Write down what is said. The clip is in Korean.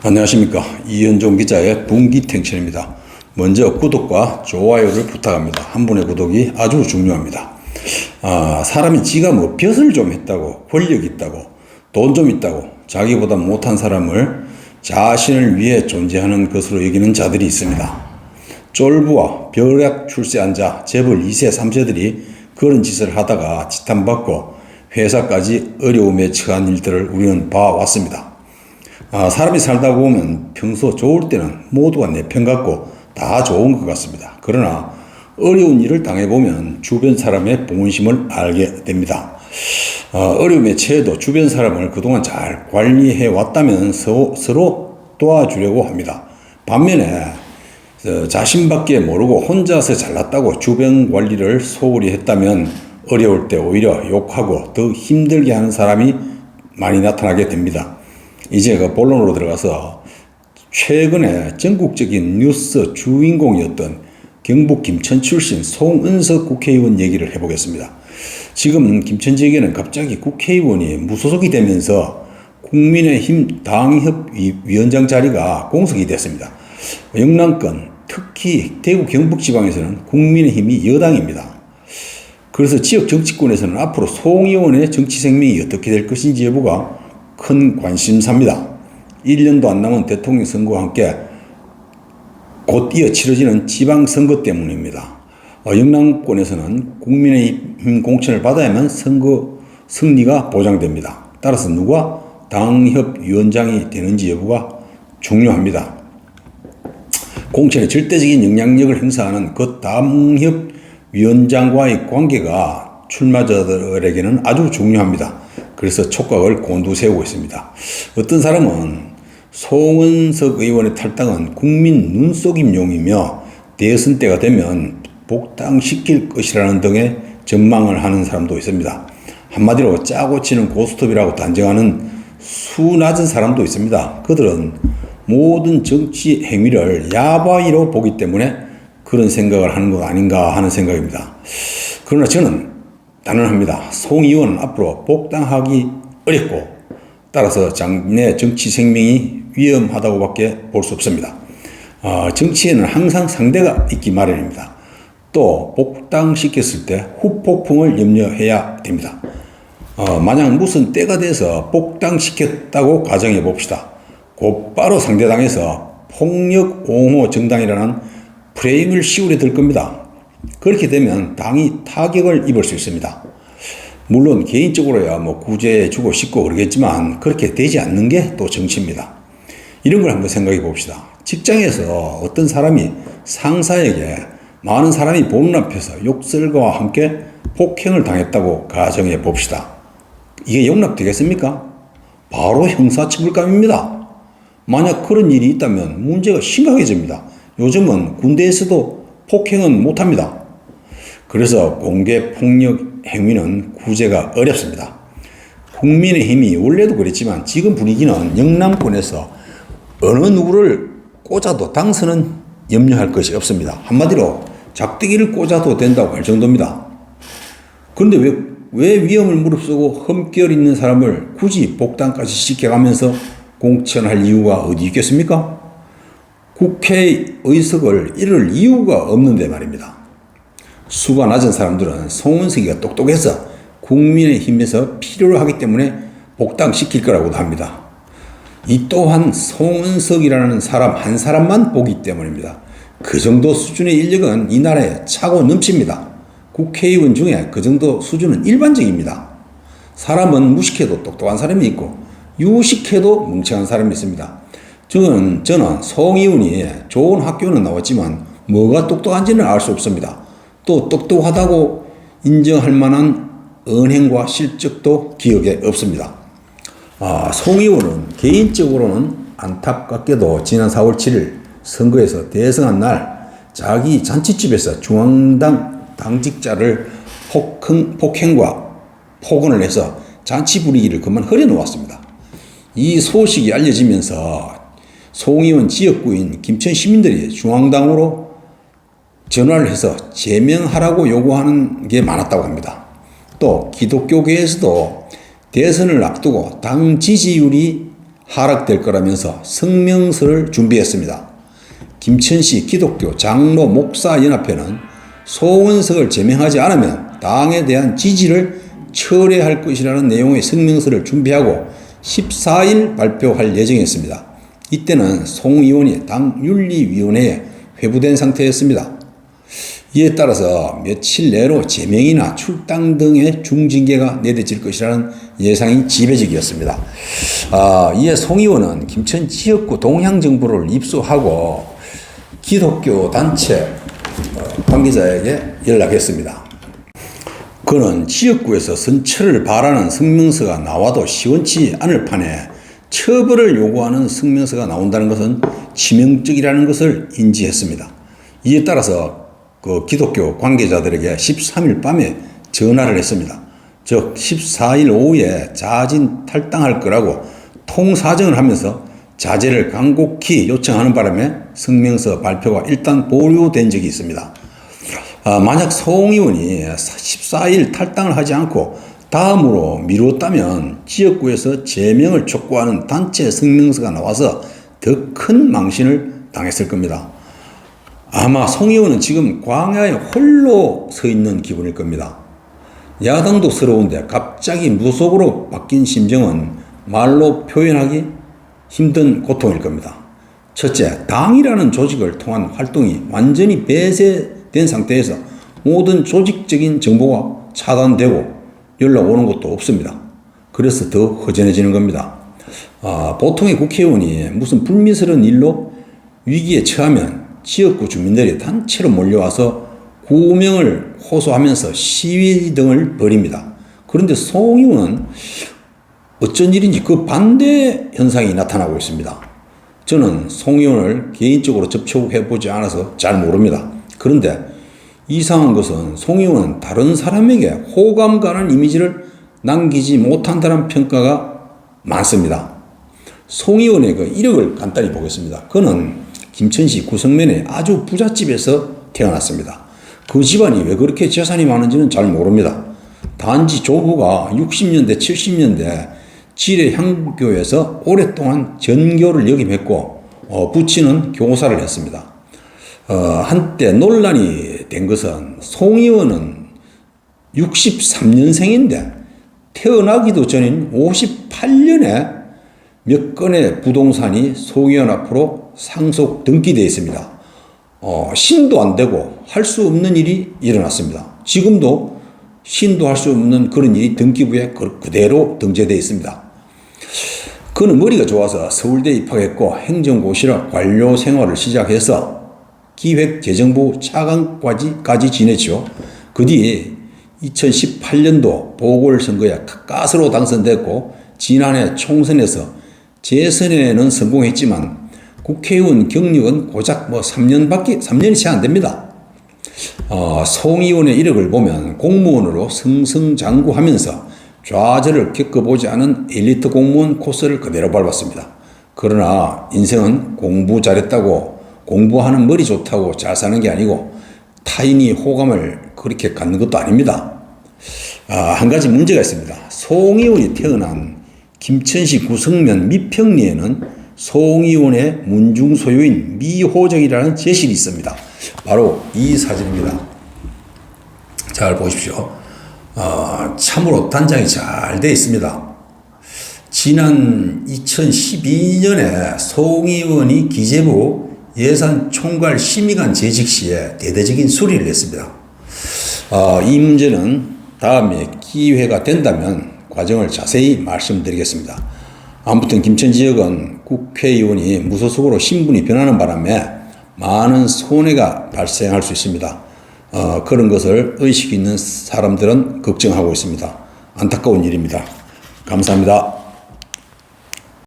안녕하십니까. 이현종 기자의 분기탱천입니다. 먼저 구독과 좋아요를 부탁합니다. 한 분의 구독이 아주 중요합니다. 사람이 지가 뭐 벼슬 좀 했다고, 권력 있다고, 돈 좀 있다고 자기보다 못한 사람을 자신을 위해 존재하는 것으로 여기는 자들이 있습니다. 쫄부와 벼락 출세한 자, 재벌 2세, 3세들이 그런 짓을 하다가 지탄받고 회사까지 어려움에 처한 일들을 우리는 봐왔습니다. 사람이 살다 보면 평소 좋을 때는 모두가 내 편 같고 다 좋은 것 같습니다. 그러나 어려운 일을 당해보면 주변 사람의 봉헌심을 알게 됩니다. 어려움에 처해도 주변 사람을 그동안 잘 관리해 왔다면 서로 도와주려고 합니다. 반면에 자신밖에 모르고 혼자서 잘났다고 주변 관리를 소홀히 했다면 어려울 때 오히려 욕하고 더 힘들게 하는 사람이 많이 나타나게 됩니다. 이제 그 본론으로 들어가서 최근에 전국적인 뉴스 주인공이었던 경북 김천 출신 송은석 국회의원 얘기를 해보겠습니다. 지금 김천지역에는 갑자기 국회의원이 무소속이 되면서 국민의힘 당협위원장 자리가 공석이 됐습니다. 영남권, 특히 대구 경북지방에서는 국민의힘이 여당입니다. 그래서 지역 정치권에서는 앞으로 송 의원의 정치 생명이 어떻게 될 것인지 여부가 큰 관심사입니다. 1년도 안 남은 대통령 선거와 함께 곧 이어 치러지는 지방선거 때문입니다. 영남권에서는 국민의힘 공천을 받아야만 선거 승리가 보장됩니다. 따라서 누가 당협위원장이 되는지 여부가 중요합니다. 공천에 절대적인 영향력을 행사하는 그 당협위원장과의 관계가 출마자들에게는 아주 중요합니다. 그래서 촉각을 곤두세우고 있습니다. 어떤 사람은 송은석 의원의 탈당은 국민 눈속임용이며 대선 때가 되면 복당시킬 것이라는 등의 전망을 하는 사람도 있습니다. 한마디로 짜고 치는 고스톱이라고 단정하는 수 낮은 사람도 있습니다. 그들은 모든 정치 행위를 야바위로 보기 때문에 그런 생각을 하는 것 아닌가 하는 생각입니다. 그러나 저는 단언합니다. 송 의원은 앞으로 복당하기 어렵고 따라서 장래 정치 생명이 위험하다고밖에 볼 수 없습니다. 정치에는 항상 상대가 있기 마련입니다. 또 복당시켰을 때 후폭풍을 염려해야 됩니다. 만약 무슨 때가 돼서 복당시켰다고 가정해 봅시다. 곧바로 상대당에서 폭력 옹호 정당이라는 프레임을 씌우려 들 겁니다. 그렇게 되면 당이 타격을 입을 수 있습니다. 물론 개인적으로야 구제해 주고 싶고 그러겠지만 그렇게 되지 않는 게 또 정치입니다. 이런 걸 한번 생각해 봅시다. 직장에서 어떤 사람이 상사에게 많은 사람이 보는 앞에서 욕설과 함께 폭행을 당했다고 가정해 봅시다. 이게 용납되겠습니까? 바로 형사처벌감입니다. 만약 그런 일이 있다면 문제가 심각해집니다. 요즘은 군대에서도 폭행은 못합니다. 그래서 공개 폭력 행위는 구제가 어렵습니다. 국민의힘이 원래도 그랬지만 지금 분위기는 영남권에서 어느 누구를 꽂아도 당선은 염려할 것이 없습니다. 한마디로 작대기를 꽂아도 된다고 할 정도입니다. 그런데 왜 위험을 무릅쓰고 흠결 있는 사람을 굳이 복당까지 시켜가면서 공천할 이유가 어디 있겠습니까? 국회의석을 잃을 이유가 없는데 말입니다. 수가 낮은 사람들은 송은석이가 똑똑해서 국민의힘에서 필요로 하기 때문에 복당시킬 거라고도 합니다. 이 또한 송은석이라는 사람 한 사람만 보기 때문입니다. 그 정도 수준의 인력은 이 나라에 차고 넘칩니다. 국회의원 중에 그 정도 수준은 일반적입니다. 사람은 무식해도 똑똑한 사람이 있고 유식해도 멍청한 사람이 있습니다. 저는 송 의원이 좋은 학교는 나왔지만 뭐가 똑똑한지는 알 수 없습니다. 또 똑똑하다고 인정할 만한 언행과 실적도 기억에 없습니다. 송 의원은 개인적으로는 안타깝게도 지난 4월 7일 선거에서 대승한 날 자기 잔치집에서 중앙당 당직자를 폭행과 폭언을 해서 잔치 분위기를 그만 흐려놓았습니다. 이 소식이 알려지면서 송 의원 지역구인 김천 시민들이 중앙당으로 전화를 해서 제명하라고 요구하는 게 많았다고 합니다. 또 기독교계에서도 대선을 앞두고 당 지지율이 하락될 거라면서 성명서를 준비했습니다. 김천시 기독교 장로 목사 연합회는 소원석을 제명하지 않으면 당에 대한 지지를 철회할 것이라는 내용의 성명서를 준비하고 14일 발표할 예정이었습니다. 이때는 송 의원이 당 윤리위원회에 회부된 상태였습니다. 이에 따라서 며칠 내로 제명이나 출당 등의 중징계가 내려질 것이라는 예상이 지배적이었습니다. 이에 송 의원은 김천 지역구 동향정보를 입수하고 기독교 단체 관계자에게 연락했습니다. 그는 지역구에서 선처를 바라는 성명서가 나와도 시원치 않을 판에 처벌을 요구하는 성명서가 나온다는 것은 치명적이라는 것을 인지했습니다. 이에 따라서 그 기독교 관계자들에게 13일 밤에 전화를 했습니다. 즉 14일 오후에 자진 탈당할 거라고 통사정을 하면서 자제를 간곡히 요청하는 바람에 성명서 발표가 일단 보류된 적이 있습니다. 만약 송 의원이 14일 탈당을 하지 않고 다음으로 미뤘다면 지역구에서 제명을 촉구하는 단체 성명서가 나와서 더 큰 망신을 당했을 겁니다. 아마 송 의원은 지금 광야에 홀로 서 있는 기분일 겁니다. 야당도 서러운데 갑자기 무속으로 바뀐 심정은 말로 표현하기 힘든 고통일 겁니다. 첫째, 당이라는 조직을 통한 활동이 완전히 배제된 상태에서 모든 조직적인 정보가 차단되고 연락 오는 것도 없습니다. 그래서 더 허전해지는 겁니다. 보통의 국회의원이 무슨 불미스러운 일로 위기에 처하면 지역구 주민들이 단체로 몰려와서 구명을 호소하면서 시위 등을 벌입니다. 그런데 송 의원은 어쩐 일인지 그 반대 현상이 나타나고 있습니다. 저는 송 의원을 개인적으로 접촉해보지 않아서 잘 모릅니다. 그런데 이상한 것은 송 의원은 다른 사람에게 호감 가는 이미지를 남기지 못한다는 평가가 많습니다. 송 의원의 그 이력을 간단히 보겠습니다. 그는 김천시 구성면의 아주 부잣집에서 태어났습니다. 그 집안이 왜 그렇게 재산이 많은지는 잘 모릅니다. 단지 조부가 60년대, 70년대 지뢰 향교에서 오랫동안 전교를 역임했고 부친은 교사를 했습니다. 한때 논란이 된 것은 송 의원은 63년생인데 태어나기도 전인 58년에 몇 건의 부동산이 송 의원 앞으로 상속 등기되어 있습니다. 신도 안 되고 할 수 없는 일이 일어났습니다. 지금도 신도 할 수 없는 그런 일이 등기부에 그대로 등재되어 있습니다. 그는 머리가 좋아서 서울대에 입학했고 행정고시라 관료 생활을 시작해서 기획재정부 차관까지 지냈죠. 그 뒤에 2018년도 보궐선거에 가스로 당선됐고 지난해 총선에서 재선에는 성공했지만 국회의원 경력은 고작 3년이 채 안 됩니다. 송 의원의 이력을 보면 공무원으로 승승장구하면서 좌절을 겪어보지 않은 엘리트 공무원 코스를 그대로 밟았습니다. 그러나 인생은 공부 잘했다고 공부하는 머리 좋다고 잘 사는 게 아니고 타인이 호감을 그렇게 갖는 것도 아닙니다. 한 가지 문제가 있습니다. 송 의원이 태어난 김천시 구성면 미평리에는 송 의원의 문중 소유인 미호정이라는 제실이 있습니다. 바로 이 사진입니다. 잘 보십시오. 참으로 단장이 잘 되어 있습니다. 지난 2012년에 송 의원이 기재부 예산총괄 심의관 재직 시에 대대적인 수리를 했습니다. 이 문제는 다음에 기회가 된다면 과정을 자세히 말씀드리겠습니다. 아무튼 김천 지역은 국회의원이 무소속으로 신분이 변하는 바람에 많은 손해가 발생할 수 있습니다. 그런 것을 의식 있는 사람들은 걱정하고 있습니다. 안타까운 일입니다. 감사합니다.